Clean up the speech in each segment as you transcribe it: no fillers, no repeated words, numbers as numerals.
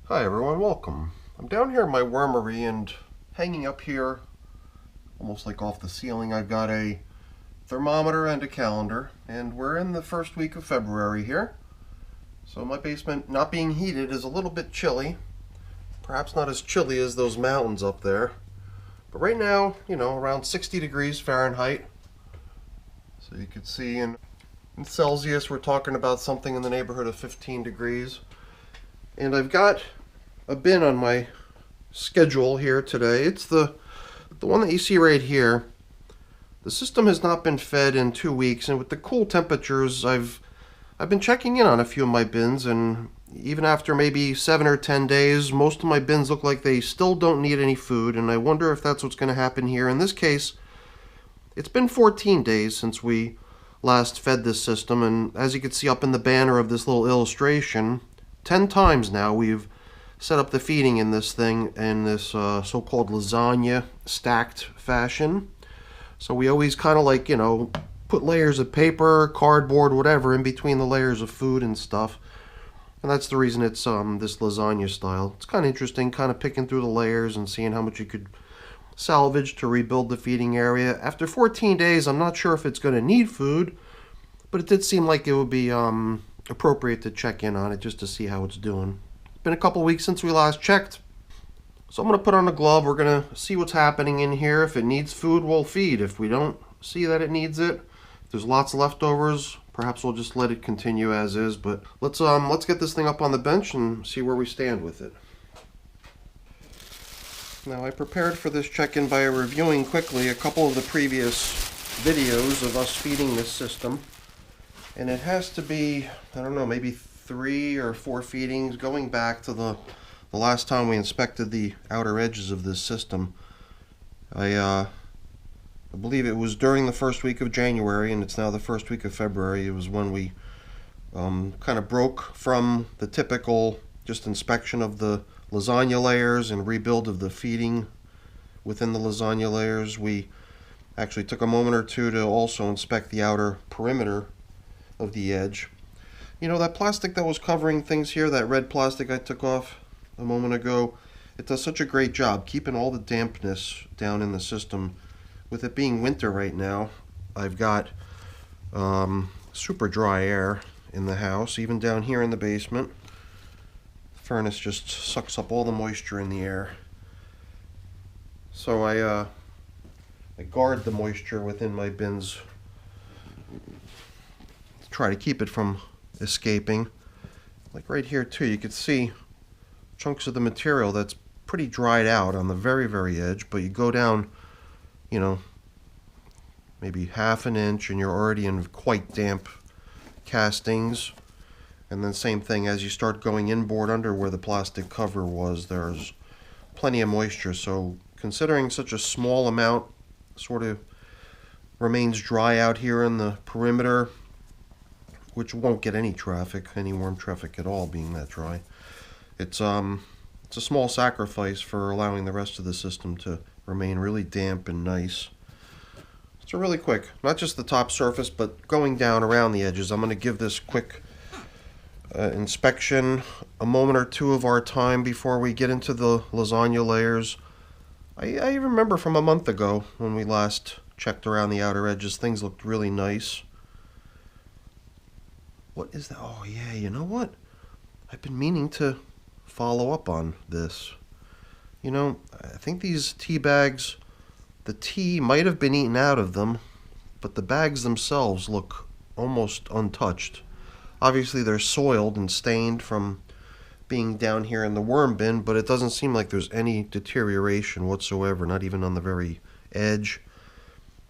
Hi everyone, welcome. I'm down here in my wormery, and hanging up here, almost like off the ceiling, I've got a thermometer and a calendar, and we're in the first week of February here. So my basement, not being heated, is a little bit chilly. Perhaps not as chilly as those mountains up there. But right now, around 60 degrees Fahrenheit. So you can see in Celsius we're talking about something in the neighborhood of 15 degrees. And I've got a bin on my schedule here today. It's the one that you see right here. The system has not been fed in 2 weeks, and with the cool temperatures, I've been checking in on a few of my bins, and even after maybe 7 or 10 days, most of my bins look like they still don't need any food, and I wonder if that's what's going to happen here. In this case, it's been 14 days since we last fed this system, and as you can see up in the banner of this little illustration, 10 times now we've set up the feeding in this thing in this so-called lasagna stacked fashion. So we always kind of like, put layers of paper, cardboard, whatever in between the layers of food and stuff. And that's the reason it's this lasagna style. It's kind of interesting, kind of picking through the layers and seeing how much you could salvage to rebuild the feeding area. After 14 days, I'm not sure if it's going to need food, but it did seem like it would be appropriate to check in on it just to see how it's doing. It's been a couple weeks since we last checked, so I'm going to put on a glove. We're going to see what's happening in here. If it needs food, we'll feed. If we don't see that it needs it, if there's lots of leftovers, perhaps we'll just let it continue as is. But let's get this thing up on the bench and see where we stand with it. Now, I prepared for this check-in by reviewing quickly a couple of the previous videos of us feeding this system. And it has to be, I don't know, maybe 3 or 4 feedings going back to the last time we inspected the outer edges of this system. I believe it was during the first week of January, and it's now the first week of February. It was when we kind of broke from the typical just inspection of the lasagna layers and rebuild of the feeding within the lasagna layers. We actually took a moment or two to also inspect the outer perimeter of the edge. That plastic that was covering things here, that red plastic I took off a moment ago, it does such a great job keeping all the dampness down in the system. With it being winter right now, I've got super dry air in the house, even down here in the basement. The furnace just sucks up all the moisture in the air. So I guard the moisture within my bins, try to keep it from escaping. Like right here too, you can see chunks of the material that's pretty dried out on the very, very edge, but you go down, maybe half an inch and you're already in quite damp castings. And then same thing as you start going inboard under where the plastic cover was, there's plenty of moisture. So considering such a small amount sort of remains dry out here in the perimeter, which won't get any traffic, any warm traffic at all, being that dry. It's a small sacrifice for allowing the rest of the system to remain really damp and nice. So really quick, not just the top surface, but going down around the edges. I'm going to give this quick inspection, a moment or two of our time before we get into the lasagna layers. I remember from a month ago when we last checked around the outer edges, things looked really nice. What is that? Oh yeah, you know what? I've been meaning to follow up on this. I think these tea bags, the tea might have been eaten out of them, but the bags themselves look almost untouched. Obviously they're soiled and stained from being down here in the worm bin, but it doesn't seem like there's any deterioration whatsoever, not even on the very edge.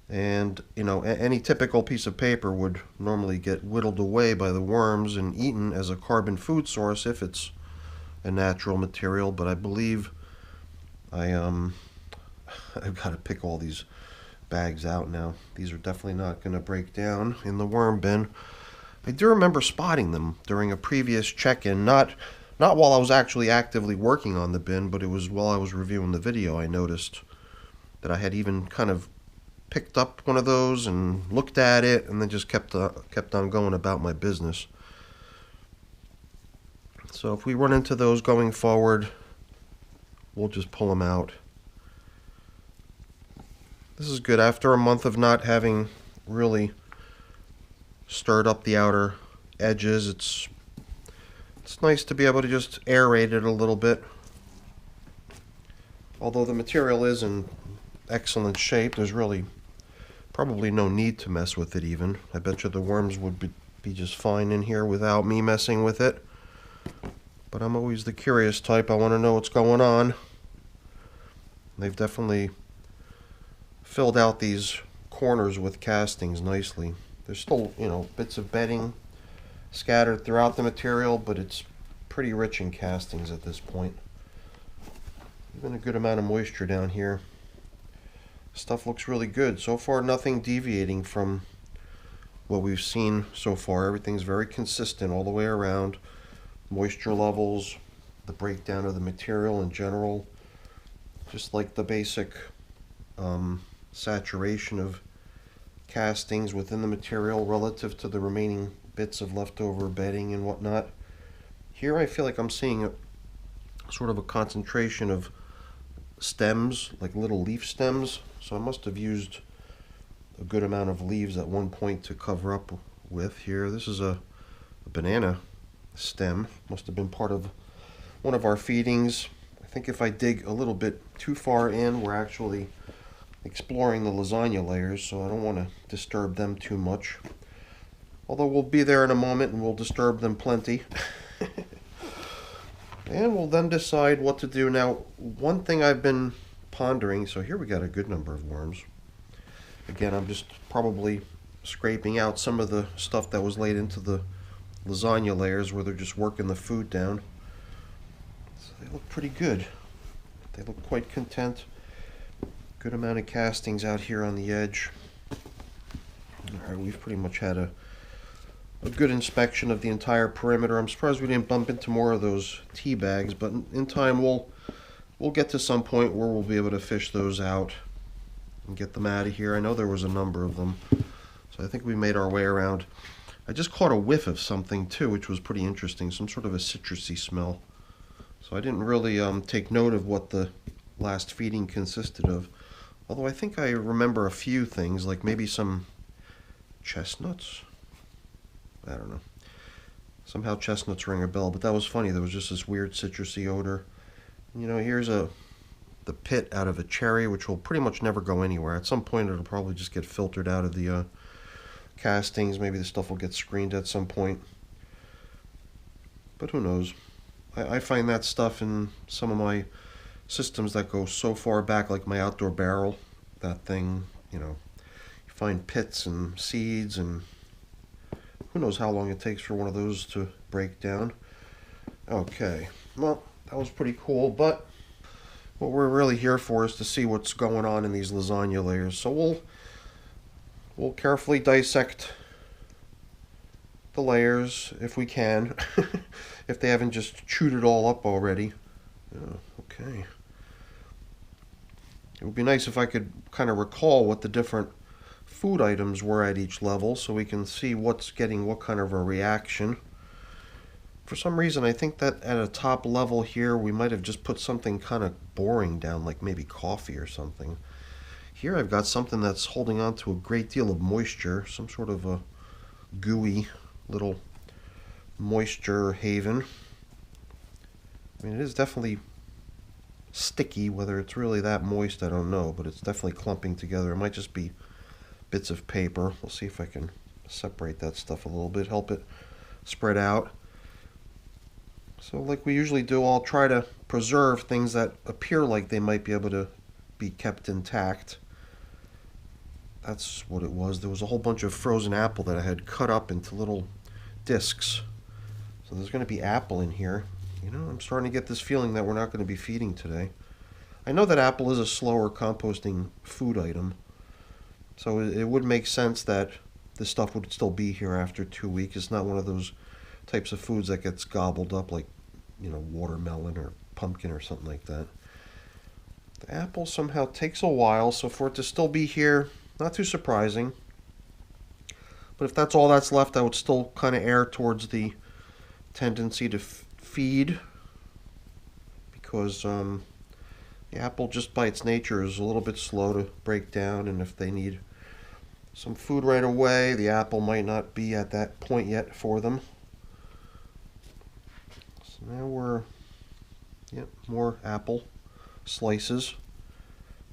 And, any typical piece of paper would normally get whittled away by the worms and eaten as a carbon food source if it's a natural material. But I believe I've got to pick all these bags out now. These are definitely not going to break down in the worm bin. I do remember spotting them during a previous check-in, not while I was actually actively working on the bin, but it was while I was reviewing the video. I noticed that I had even kind of picked up one of those and looked at it and then just kept on going about my business. So if we run into those going forward, we'll just pull them out. This is good. After a month of not having really stirred up the outer edges, it's nice to be able to just aerate it a little bit. Although the material is in excellent shape, there's really probably no need to mess with it even. I bet you the worms would be just fine in here without me messing with it. But I'm always the curious type. I want to know what's going on. They've definitely filled out these corners with castings nicely. There's still, bits of bedding scattered throughout the material, but it's pretty rich in castings at this point. Even a good amount of moisture down here. Stuff looks really good. So far, nothing deviating from what we've seen so far. Everything's very consistent all the way around. Moisture levels, the breakdown of the material in general, just like the basic saturation of castings within the material relative to the remaining bits of leftover bedding and whatnot. Here I feel like I'm seeing a sort of a concentration of stems, like little leaf stems. So I must have used a good amount of leaves at one point to cover up with here. This is a banana stem. Must have been part of one of our feedings. I think if I dig a little bit too far in, we're actually exploring the lasagna layers, so I don't want to disturb them too much. Although we'll be there in a moment and we'll disturb them plenty. And we'll then decide what to do. Now, one thing I've been pondering, so here we got a good number of worms. Again, I'm just probably scraping out some of the stuff that was laid into the lasagna layers where they're just working the food down. So they look pretty good. They look quite content. Good amount of castings out here on the edge. Alright, we've pretty much had a good inspection of the entire perimeter. I'm surprised we didn't bump into more of those tea bags, but in time we'll get to some point where we'll be able to fish those out and get them out of here. I know there was a number of them, so I think we made our way around. I just caught a whiff of something too, which was pretty interesting, some sort of a citrusy smell. So I didn't really take note of what the last feeding consisted of. Although I think I remember a few things, like maybe some chestnuts. I don't know. Somehow chestnuts ring a bell, but that was funny. There was just this weird citrusy odor. Here's the pit out of a cherry, which will pretty much never go anywhere. At some point, it'll probably just get filtered out of the castings. Maybe the stuff will get screened at some point. But who knows? I find that stuff in some of my systems that go so far back, like my outdoor barrel. That thing, you find pits and seeds, and who knows how long it takes for one of those to break down. Okay, well, that was pretty cool, but what we're really here for is to see what's going on in these lasagna layers. So we'll carefully dissect the layers if we can, if they haven't just chewed it all up already. Okay. It would be nice if I could kind of recall what the different food items were at each level so we can see what's getting what kind of a reaction. For some reason, I think that at a top level here, we might have just put something kind of boring down, like maybe coffee or something. Here I've got something that's holding on to a great deal of moisture, some sort of a gooey little moisture haven. I mean, it is definitely sticky. Whether it's really that moist, I don't know, but it's definitely clumping together. It might just be bits of paper. We'll see if I can separate that stuff a little bit, help it spread out. So like we usually do, I'll try to preserve things that appear like they might be able to be kept intact. That's what it was. There was a whole bunch of frozen apple that I had cut up into little discs. So there's going to be apple in here. I'm starting to get this feeling that we're not going to be feeding today. I know that apple is a slower composting food item, so it would make sense that this stuff would still be here after 2 weeks. It's not one of those types of foods that gets gobbled up like, watermelon or pumpkin or something like that. The apple somehow takes a while, so for it to still be here, not too surprising. But if that's all that's left, I would still kind of err towards the tendency to feed, because the apple, just by its nature, is a little bit slow to break down, and if they need some food right away, the apple might not be at that point yet for them. So now we're, yep, more apple slices.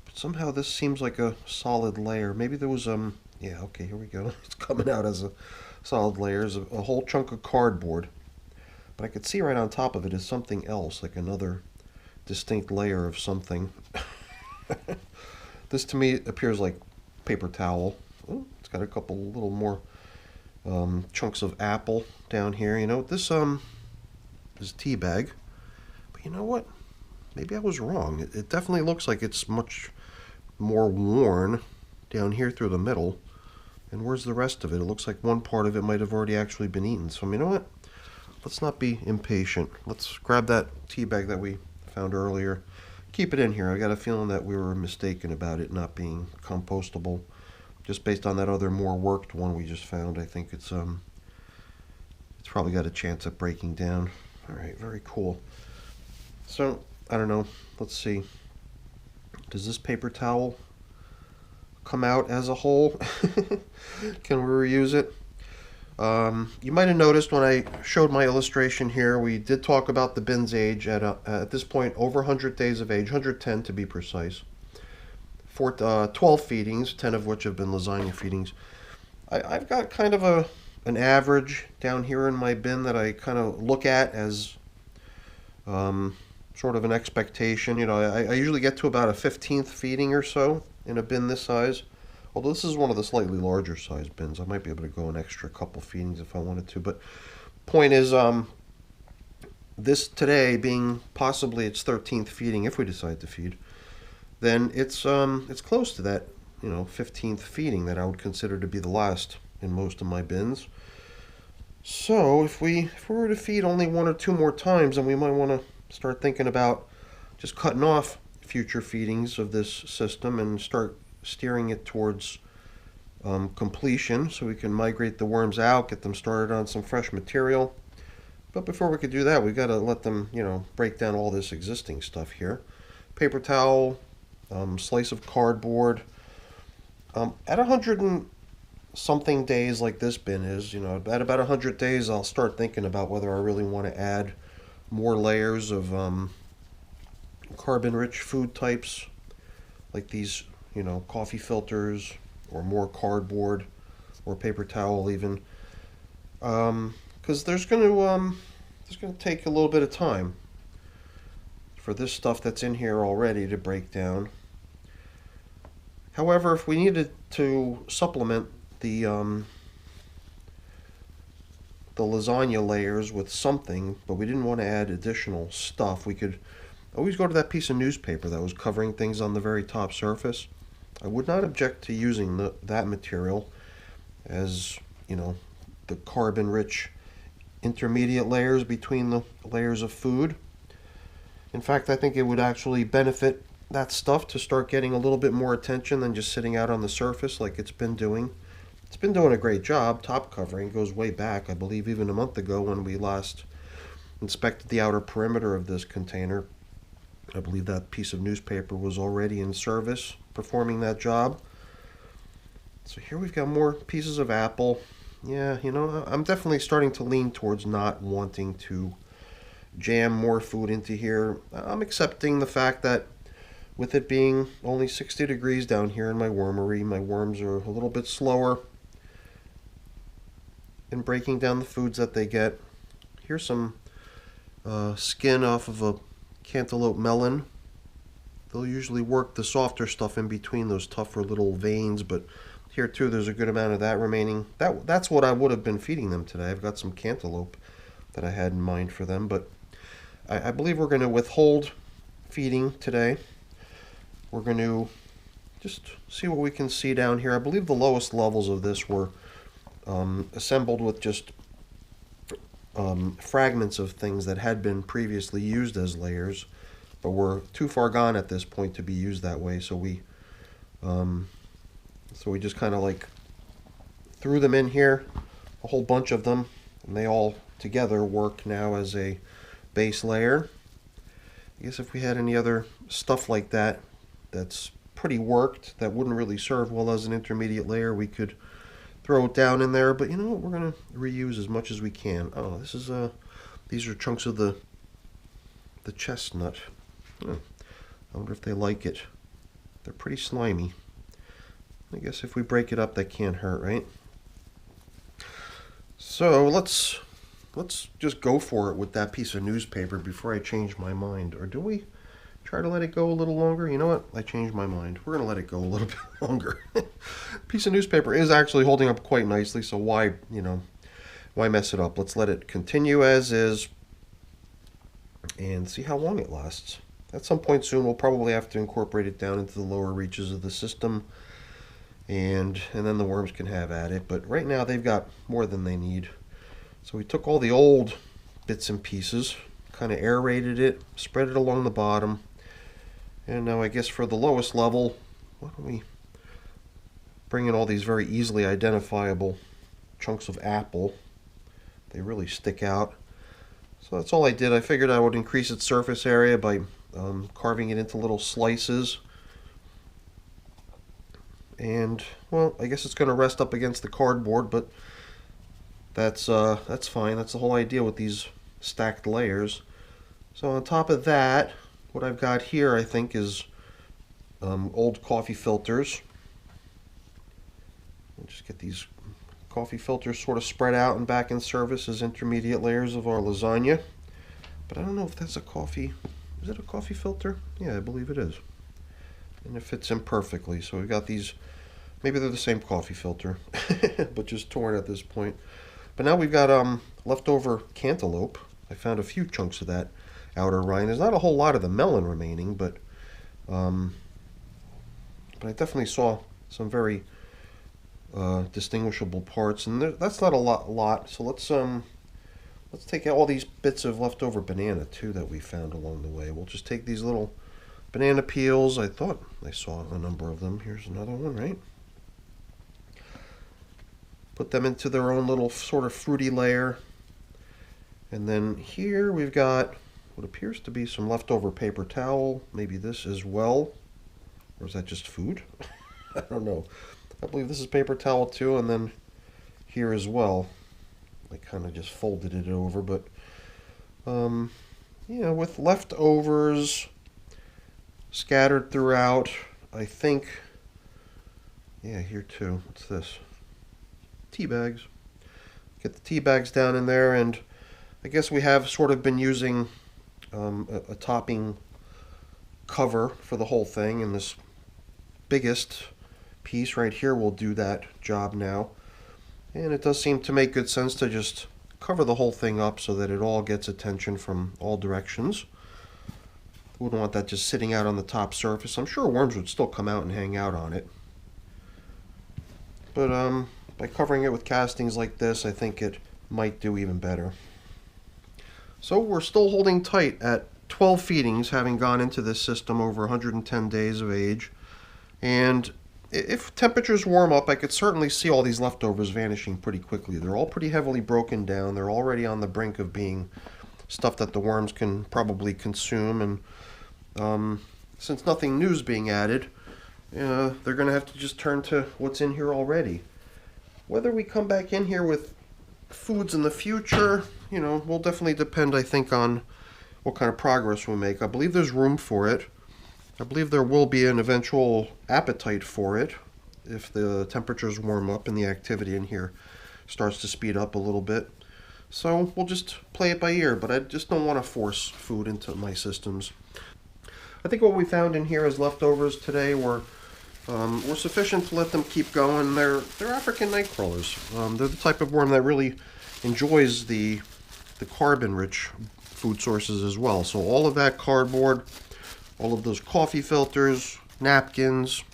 But somehow this seems like a solid layer. Maybe there was yeah, okay, here we go. It's coming out as a solid layer. There's a whole chunk of cardboard. But I could see right on top of it is something else, like another distinct layer of something. This to me appears like paper towel. Oh, it's got a couple little more chunks of apple down here. You know, this is tea bag. But you know what? Maybe I was wrong. It definitely looks like it's much more worn down here through the middle. And where's the rest of it? It looks like one part of it might have already actually been eaten. So you know what? Let's not be impatient. Let's grab that tea bag that we found earlier. Keep it in here. I got a feeling that we were mistaken about it not being compostable. Just based on that other more worked one we just found, I think it's probably got a chance at breaking down. All right, very cool. So I don't know. Let's see. Does this paper towel come out as a whole? Can we reuse it? You might have noticed when I showed my illustration here, we did talk about the bin's age at this point over 100 days of age, 110 to be precise. 12 feedings, 10 of which have been lasagna feedings. I've got kind of an average down here in my bin that I kind of look at as sort of an expectation. You know, I usually get to about a 15th feeding or so in a bin this size. Although this is one of the slightly larger size bins, I might be able to go an extra couple feedings if I wanted to. But point is, this today being possibly its 13th feeding, if we decide to feed, then it's close to that, you know, 15th feeding that I would consider to be the last in most of my bins. So if we were to feed only one or two more times, then we might want to start thinking about just cutting off future feedings of this system and start steering it towards completion, so we can migrate the worms out, get them started on some fresh material. But before we could do that, we got to let them, you know, break down all this existing stuff here. Paper towel, slice of cardboard. At 100 and something days like this bin is, you know, at about 100 days, I'll start thinking about whether I really want to add more layers of carbon-rich food types, like these, you know, coffee filters, or more cardboard, or paper towel even, because there's going to take a little bit of time for this stuff that's in here already to break down. However, if we needed to supplement the lasagna layers with something, but we didn't want to add additional stuff, we could always go to that piece of newspaper that was covering things on the very top surface. I would not object to using that material as, you know, the carbon-rich intermediate layers between the layers of food. In fact, I think it would actually benefit that stuff to start getting a little bit more attention than just sitting out on the surface like it's been doing. It's been doing a great job. Top covering goes way back, I believe even a month ago when we last inspected the outer perimeter of this container. I believe that piece of newspaper was already in service, performing that job. So here we've got more pieces of apple. Yeah, you know, I'm definitely starting to lean towards not wanting to jam more food into here. I'm accepting the fact that with it being only 60 degrees down here in my wormery, my worms are a little bit slower in breaking down the foods that they get. Here's some skin off of a cantaloupe melon. They'll usually work the softer stuff in between those tougher little veins, but here too there's a good amount of that remaining. That's what I would have been feeding them today. I've got some cantaloupe that I had in mind for them, but I believe we're going to withhold feeding today. We're going to just see what we can see down here. I believe the lowest levels of this were assembled with just fragments of things that had been previously used as layers, but were too far gone at this point to be used that way. So we just kind of like threw them in here, a whole bunch of them, and they all together work now as a base layer. I guess if we had any other stuff like that that's pretty worked, that wouldn't really serve well as an intermediate layer, we could throw it down in there. But you know what, we're going to reuse as much as we can. Oh, this is these are chunks of the chestnut. I wonder if they like it. They're pretty slimy. I guess if we break it up, that can't hurt, right? So let's just go for it with that piece of newspaper before I change my mind. Or do we try to let it go a little longer? You know what? I changed my mind. We're going to let it go a little bit longer. Piece of newspaper is actually holding up quite nicely, so why mess it up? Let's let it continue as is and see how long it lasts. At some point soon, we'll probably have to incorporate it down into the lower reaches of the system, and then the worms can have at it. But right now, they've got more than they need. So we took all the old bits and pieces, kind of aerated it, spread it along the bottom, and now I guess for the lowest level, why don't we bring in all these very easily identifiable chunks of apple. They really stick out. So that's all I did. I figured I would increase its surface area by carving it into little slices. And, well, I guess it's going to rest up against the cardboard, but that's fine. That's the whole idea with these stacked layers. So on top of that, what I've got here, I think, is old coffee filters. We'll just get these coffee filters sort of spread out and back in service as intermediate layers of our lasagna. But I don't know if that's a coffee. Is it a coffee filter? Yeah, I believe it is. And it fits in perfectly. So we've got these, maybe they're the same coffee filter, but just torn at this point. But now we've got leftover cantaloupe. I found a few chunks of that outer rind. There's not a whole lot of the melon remaining, but I definitely saw some very distinguishable parts, and that's not a lot. So let's take all these bits of leftover banana too that we found along the way. We'll just take these little banana peels. I thought I saw a number of them. Here's another one, right? Put them into their own little sort of fruity layer. And then here we've got what appears to be some leftover paper towel. Maybe this as well. Or is that just food? I don't know. I believe this is paper towel too, and then here as well. I kind of just folded it over, but yeah, with leftovers scattered throughout, I think, yeah, here too. What's this? Tea bags. Get the tea bags down in there, and I guess we have sort of been using a topping cover for the whole thing, and this biggest piece right here will do that job now. And it does seem to make good sense to just cover the whole thing up so that it all gets attention from all directions. Wouldn't want that just sitting out on the top surface. I'm sure worms would still come out and hang out on it. But by covering it with castings like this, I think it might do even better. So we're still holding tight at 12 feedings, having gone into this system over 110 days of age. And if temperatures warm up, I could certainly see all these leftovers vanishing pretty quickly. They're all pretty heavily broken down. They're already on the brink of being stuff that the worms can probably consume. And since nothing new is being added, they're going to have to just turn to what's in here already. Whether we come back in here with foods in the future, will definitely depend, I think, on what kind of progress we make. I believe there's room for it. I believe there will be an eventual appetite for it if the temperatures warm up and the activity in here starts to speed up a little bit. So we'll just play it by ear, but I just don't want to force food into my systems. I think what we found in here as leftovers today were sufficient to let them keep going. They're African night crawlers. They're the type of worm that really enjoys the carbon-rich food sources as well. So all of that cardboard, all of those coffee filters, napkins,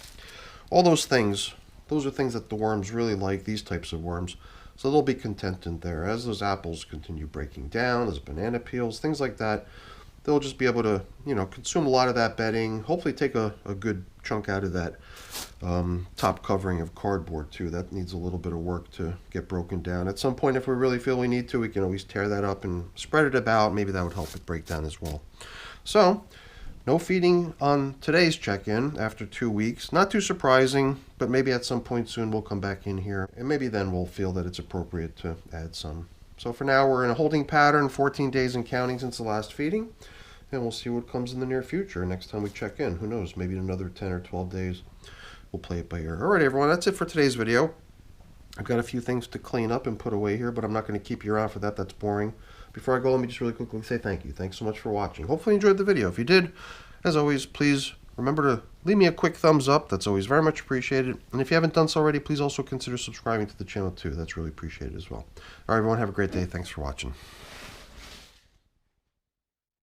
all those things, those are things that the worms really like, these types of worms. So they'll be content in there. As those apples continue breaking down, as banana peels, things like that, they'll just be able to, you know, consume a lot of that bedding, hopefully take a good chunk out of that top covering of cardboard too. That needs a little bit of work to get broken down. At some point, if we really feel we need to, we can always tear that up and spread it about. Maybe that would help it break down as well. So, no feeding on today's check-in after 2 weeks. Not too surprising, but maybe at some point soon we'll come back in here, and maybe then we'll feel that it's appropriate to add some. So for now, we're in a holding pattern, 14 days and counting since the last feeding, and we'll see what comes in the near future next time we check in. Who knows, maybe in another 10 or 12 days, we'll play it by ear. All right, everyone, that's it for today's video. I've got a few things to clean up and put away here, but I'm not going to keep you around for that. That's boring. Before I go, let me just really quickly say thank you. Thanks so much for watching. Hopefully you enjoyed the video. If you did, as always, please remember to leave me a quick thumbs up. That's always very much appreciated. And if you haven't done so already, please also consider subscribing to the channel too. That's really appreciated as well. All right, everyone, have a great day. Thanks for watching.